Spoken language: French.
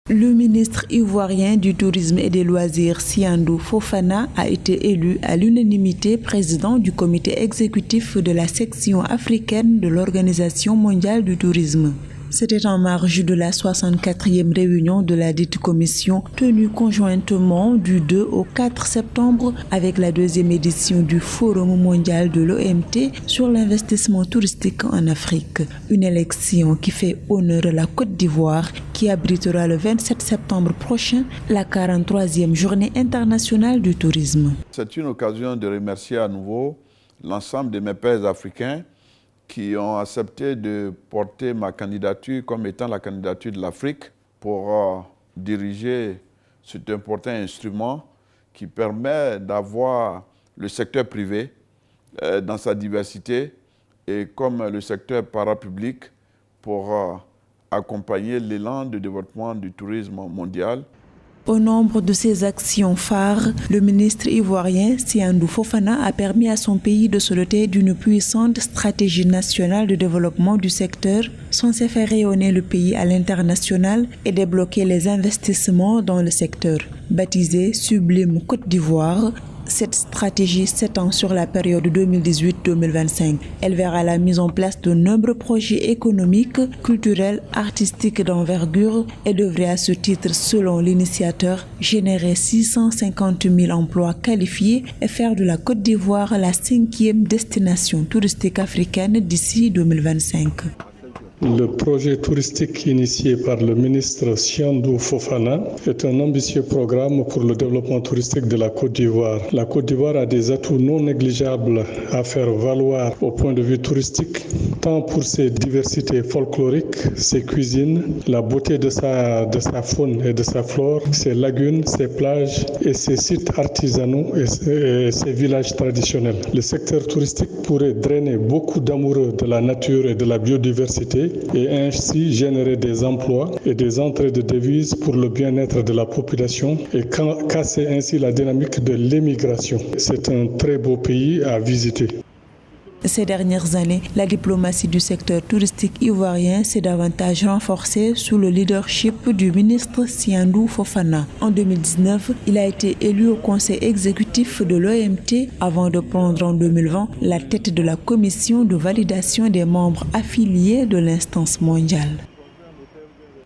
Le ministre ivoirien du Tourisme et des Loisirs, Siandou Fofana, a été élu à l'unanimité président du comité exécutif de la section africaine de l'Organisation mondiale du tourisme. C'était en marge de la 64e réunion de la dite commission tenue conjointement du 2 au 4 septembre avec la deuxième édition du Forum mondial de l'OMT sur l'investissement touristique en Afrique. Une élection qui fait honneur à la Côte d'Ivoire qui abritera le 27 septembre prochain la 43e journée internationale du tourisme. C'est une occasion de remercier à nouveau l'ensemble de mes pairs africains qui ont accepté de porter ma candidature comme étant la candidature de l'Afrique pour diriger cet important instrument qui permet d'avoir le secteur privé dans sa diversité et comme le secteur parapublic pour accompagner l'élan de développement du tourisme mondial. Au nombre de ses actions phares, le ministre ivoirien Siandou Fofana a permis à son pays de se doter d'une puissante stratégie nationale de développement du secteur, censée faire rayonner le pays à l'international et débloquer les investissements dans le secteur. Baptisée Sublime Côte d'Ivoire, cette stratégie s'étend sur la période 2018-2025. Elle verra la mise en place de nombreux projets économiques, culturels, artistiques d'envergure et devrait à ce titre, selon l'initiateur, générer 650 000 emplois qualifiés et faire de la Côte d'Ivoire la 5e destination touristique africaine d'ici 2025. Le projet touristique initié par le ministre Siandou Fofana est un ambitieux programme pour le développement touristique de la Côte d'Ivoire. La Côte d'Ivoire a des atouts non négligeables à faire valoir au point de vue touristique, tant pour ses diversités folkloriques, ses cuisines, la beauté de sa faune et de sa flore, ses lagunes, ses plages et ses sites artisanaux et ses villages traditionnels. Le secteur touristique pourrait drainer beaucoup d'amoureux de la nature et de la biodiversité et ainsi générer des emplois et des entrées de devises pour le bien-être de la population et casser ainsi la dynamique de l'émigration. C'est un très beau pays à visiter. Ces dernières années, la diplomatie du secteur touristique ivoirien s'est davantage renforcée sous le leadership du ministre Siandou Fofana. En 2019, il a été élu au conseil exécutif de l'OMT avant de prendre en 2020 la tête de la commission de validation des membres affiliés de l'instance mondiale.